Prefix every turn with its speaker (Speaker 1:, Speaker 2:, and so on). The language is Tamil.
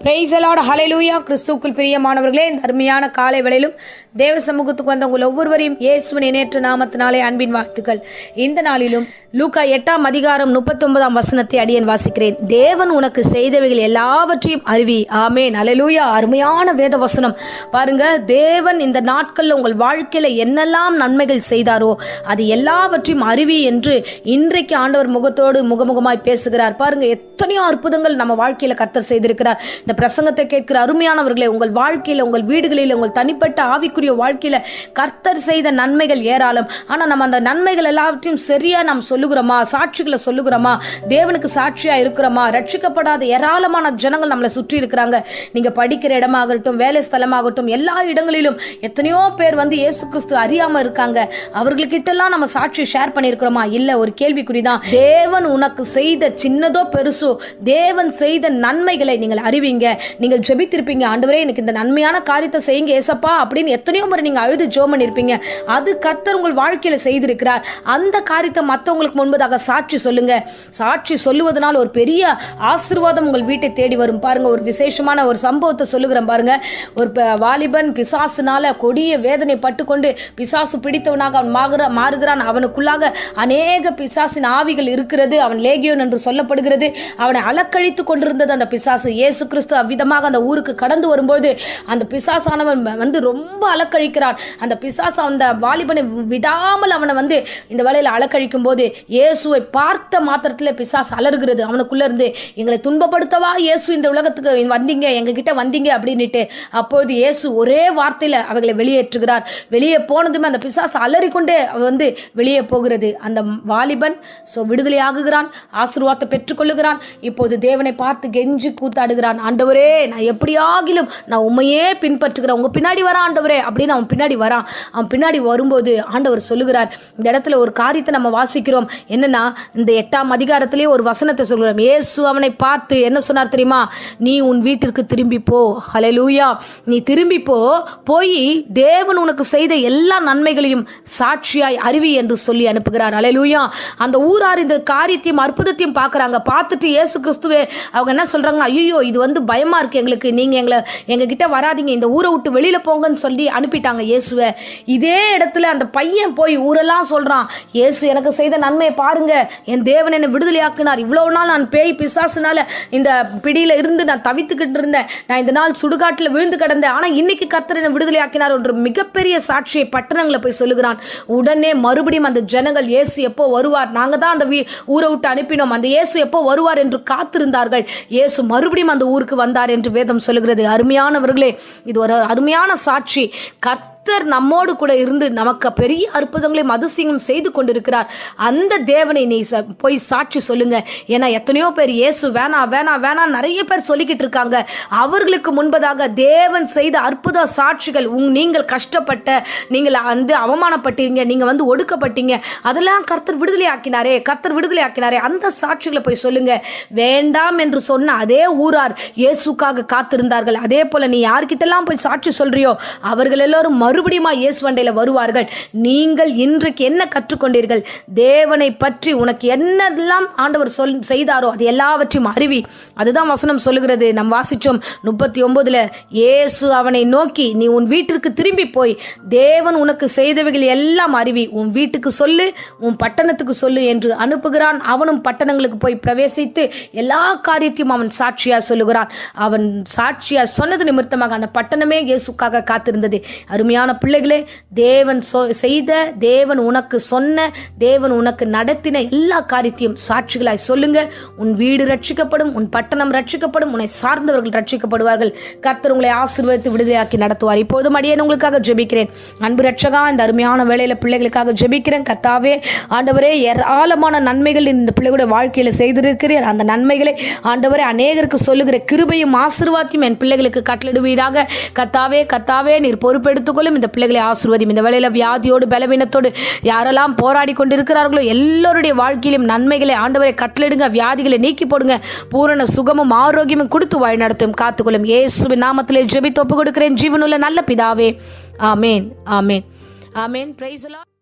Speaker 1: பிரைஸ் தி லார்ட், ஹல்லேலூயா. கிறிஸ்துவுக்குள் பிரியமானவர்களே, இந்த அருமையான காலை வேளையிலும் தேவ சமூகத்துக்கு வந்த உங்கள் ஒவ்வொருவரையும் இயேசுவின் இணையற்ற நாமத்தினாலே அன்பின் வாழ்த்துக்கள். இந்த நாளிலும் லூக்கா 8:19 அடியேன் வாசிக்கிறேன். தேவன் உனக்கு செய்தவைகள் எல்லாவற்றையும் அறிவி. ஆமேன், ஹல்லேலூயா. அருமையான வேத வசனம் பாருங்க. தேவன் இந்த நாட்கள்ல உங்கள் வாழ்க்கையில என்னெல்லாம் நன்மைகள் செய்தாரோ அது எல்லாவற்றையும் அறிவி என்று இன்றைக்கு ஆண்டவர் முகத்தோடு முகமுகமாய் பேசுகிறார். பாருங்க, எத்தனையோ அற்புதங்கள் நம்ம வாழ்க்கையில கர்த்தர் செய்திருக்கிறார். இந்த பிரசங்கத்தை கேட்கிற அருமையானவர்களே, உங்கள் வாழ்க்கையில, உங்கள் வீடுகளில், உங்கள் தனிப்பட்ட ஆவிக்குரிய வாழ்க்கையில கர்த்தர் செய்த நன்மைகள் ஏராளம். ஆனா நம்ம அந்த நன்மைகள் எல்லாவற்றையும் சரியா நாம் சொல்லுகிறோமா? சாட்சிகளை சொல்லுகிறோமா? தேவனுக்கு சாட்சியா இருக்கிறோமா? ரட்சிக்கப்படாத ஏராளமான ஜனங்கள் நம்மளை சுற்றி இருக்கிறாங்க. நீங்க படிக்கிற இடமாகட்டும், வேலை ஸ்தலமாகட்டும், எல்லா இடங்களிலும் எத்தனையோ பேர் இயேசு கிறிஸ்து அறியாம இருக்காங்க. அவர்களுக்கிட்டெல்லாம் நம்ம சாட்சி ஷேர் பண்ணியிருக்கிறோமா? இல்ல, ஒரு கேள்விக்குறிதான். தேவன் உனக்கு செய்த சின்னதோ பெருசோ தேவன் செய்த நன்மைகளை நீங்கள் அறிவிங்க. நீங்கள் ஜெபித்திருப்பீங்க, ஆண்டவரே எனக்கு இந்த நன்மையான காரியத்தை செய்யுங்க ஏசப்பா அப்படின்னு எத்தனையோ முறை நீங்க அழுது ஜெபம் பண்ணிருப்பீங்க. அது கர்த்தர் உங்கள் வாழ்க்கையில செய்திருக்கிறார். அந்த காரியத்தை மற்றவங்களுக்கு முன்பதாக சாட்சி சொல்லுங்க. சாட்சி சொல்லுவதனால் ஒரு பெரிய ஆசீர்வாதம் உங்கள் வீட்டை தேடி வரும். பாருங்க, ஒரு விசேஷமான ஒரு சம்பவத்தை சொல்லுகிறேன் பாருங்க. ஒரு வாலிபன் பிசாசுனால கொடிய வேதனை பட்டுக்கொண்டு பிசாசு பிடித்தவனாக அவன் மாறுகிறான். அவனுக்குள்ளாக அநேக பிசாசின் ஆவிகள் இருக்கிறது. அவன் லேகியோன் என்று சொல்லப்படுகிறது. அவனை அலக்கழித்து கொண்டிருந்தது அந்த பிசாசு. இயேசு கிறிஸ்து அவ்விதமாக அந்த ஊருக்கு கடந்து வரும்போது அந்த பிசாசானவன் ரொம்ப அலக்கழிக்கிறான். அந்த பிசாசு அந்த வாலிபனை விடாமல் அவனை இந்த வேளையில அலக்கழிக்கும் போது இயேசுவை பார்த்த மாத்திரத்தில் பிசாசு அலறுகிறது. அவனுக்குள்ள இருந்து, எங்களை துன்பப்படுத்தவா இயேசு இந்த உலகத்துக்கு வந்தீங்க, எங்க கிட்ட வந்தீங்க அப்படின்னுட்டு. அப்பொழுது இயேசு ஒரே வார்த்தையில அவைகளை வெளியேற்றுகிறார். வெளியே போனதுமே அந்த பிசாசு அலறிக்கொண்டே வெளியே போகிறது. அந்த வாலிபன் விடுதலை ஆகுகிறான், ஆசீர்வாதத்தை பெற்றுக்கொள்ளுகிறான். இப்போது தேவனை பார்த்து கெஞ்சி கூத்தாடுகிறான். ஆண்டவரே, நான் எப்படியாகிலும் நான் உண்மையே பின்பற்றுகிறேன், உங்க பின்னாடி வர ஆண்டவரே அப்படின்னு அவன் பின்னாடி வரான். அவன் பின்னாடி வரும்போது ஆண்டவர் சொல்லுகிறார். இந்த இடத்துல ஒரு காரியத்தை நம்ம வாசிக்கிறோம். என்னன்னா, இந்த 8 ஒரு வசனத்தை சொல்கிறோம். இயேசு அவனை பார்த்து என்ன சொன்னார் தெரியுமா? நீ உன் வீட்டிற்கு திரும்பி போ. ஹல்லேலூயா. நீ திரும்பி போய் தேவன் உனக்கு செய்த எல்லா நன்மைகளையும் சாட்சியாய் அறிவி என்று சொல்லி அனுப்புகிறார். ஹல்லேலூயா. அந்த ஊரார் இந்த காரியத்தையும் அற்புதத்தையும் பார்க்குறாங்க. பார்த்துட்டு இயேசு கிறிஸ்துவே அவங்க என்ன சொல்றாங்க? ஐயோ, இது பயமா இருக்கு எங்களுக்கு, நீங்க எங்க கிட்ட வராதிங்க, இந்த ஊரை விட்டு வெளியில போங்கன்னு சொல்லி அனுப்பிட்டாங்க இயேசுவை. இதே இடத்துல அந்த பையன் போய் ஊரெல்லாம் சொல்றான், இயேசு எனக்கு செய்த நன்மையை பாருங்க, என் தேவன் என்னை விடுதலையாக்கினார். இவ்வளவு நாள் நான் பேய் பிசாசுனால இந்த பிடியில இருந்து நான் தவித்துக்கிட்டு இருந்தேன், நான் இந்த நாள் சுடுகாட்டில் விழுந்து கிடந்தேன், ஆனா இன்னைக்கு கர்த்தர் என்னை விடுதலையாக்கினார் என்று மிகப்பெரிய சாட்சியை பட்டணங்களை போய் சொல்லுகிறான். உடனே மறுபடியும் அந்த ஜனங்கள் இயேசு எப்போ வருவார், நாங்க தான் அந்த ஊரை விட்டு அனுப்பினோம், அந்த இயேசு எப்போ வருவார் என்று காத்திருந்தார்கள். இயேசு மறுபடியும் அந்த ஊருக்கு வந்தார் என்று வேதம் சொல்லுகிறது. அருமையானவர்களே, இது ஒரு அருமையான சாட்சி. கர்த்தர் நம்மோடு கூட இருந்து நமக்கு பெரிய அற்புதங்களையும் அதிசயங்களும் செய்து கொண்டிருக்கிறார். அந்த தேவனை நீ போய் சாட்சி சொல்லுங்க. ஏன்னா எத்தனையோ பேர் இயேசு வேணாம் வேணாம் வேணாம் நிறைய பேர் சொல்லிக்கிட்டு இருக்காங்க. அவர்களுக்கு முன்பதாக தேவன் செய்த அற்புத சாட்சிகள், நீங்கள் கஷ்டப்பட்ட, நீங்கள் அவமானப்பட்டீங்க, நீங்க ஒடுக்கப்பட்டீங்க, அதெல்லாம் கர்த்தர் விடுதலை ஆக்கினாரே, கர்த்தர் விடுதலை ஆக்கினாரே, அந்த சாட்சிகளை போய் சொல்லுங்க. வேண்டாம் என்று சொன்ன அதே ஊரார் இயேசுக்காக காத்திருந்தார்கள். அதே போல நீ யார்கிட்டெல்லாம் போய் சாட்சி சொல்றியோ அவர்கள் எல்லாரும் மறுபடியும் இயேசு வண்டையில வருவார்கள். நீங்கள் இன்றைக்கு என்ன கற்றுக்கொண்டீர்கள்? தேவனை பற்றி உனக்கு என்னெல்லாம் ஆண்டவர் செய்தாரோ அது எல்லாவற்றையும் அறிவி. அதுதான் வசனம் சொல்லுகிறது. நாம் வாசிச்சோம் 39. இயேசு அவனை நோக்கி, நீ உன் வீட்டிற்கு திரும்பி போய் தேவன் உனக்கு செய்தவைகள் எல்லாம் அறிவி, உன் வீட்டுக்கு சொல்லு, உன் பட்டணத்துக்கு சொல்லு என்று அனுப்புகிறான். அவனும் பட்டணங்களுக்கு போய் பிரவேசித்து எல்லா காரியத்தையும் அவன் சாட்சியா சொல்லுகிறான். அவன் சாட்சியா சொன்னது நிமித்தமாக அந்த பட்டணமே இயேசுக்காக காத்திருந்தது. அருமையான பிள்ளைகளே, தேவன் செய்த, தேவன் உனக்கு சொன்ன, தேவன் உனக்கு நடத்தின எல்லா காரியத்தையும் சாட்சிகளாய் சொல்லுங்க. உன் வீடு ரட்சிக்கப்படும், உன் பட்டணம் ரட்சிக்கப்படும், உன்னை சார்ந்தவர்கள் ரட்சிக்கப்படுவார்கள். கர்த்தர் உங்களை ஆசீர்வதித்து விடுதலையாக்கி நடத்துவார். இப்போதும் அடியேன் உங்களுக்காக ஜெபிக்கிறேன். அன்பு ரட்சகா, இந்த அருமையான வேளையில பிள்ளைகளுக்காக ஜெபிக்கிறேன். கர்த்தாவே, ஆண்டவரே, ஏராளமான நன்மைகள் இந்த பிள்ளைகளுடைய வாழ்க்கையில செய்திருக்கிறேன். அந்த நன்மைகளை ஆண்டவரே அநேகருக்கு சொல்லுகிற கிருபையும் ஆசீர்வாதத்தையும் என் பிள்ளைகளுக்கு கட்டளிடுவீராக. கர்த்தாவே, நீர் பொறுப்பெடுத்துக்கொள்ளும். இந்த பிள்ளைகளை ஆசீர்வதியும். இந்த வேளையில வியாதியோடு பலவீனத்தோடு யாரெல்லாம் போராடி கொண்டிருக்கிறார்களோ எல்லோருடைய வாழ்க்கையிலும் நன்மைகளை ஆண்டவரை கட்டளிடுங்க. வியாதிகளை நீக்கி போடுங்க. பூரண சுகமும் ஆரோக்கியமும் கொடுத்து வழி நடத்தும். காத்துக்கொள்ளும். இயேசுவின் நாமத்திலே ஜெபித்து ஒப்பு கொடுக்கிறேன் ஜீவனுள்ள நல்ல பிதாவே. ஆமேன், ஆமேன், ஆமேன். Praise the Lord.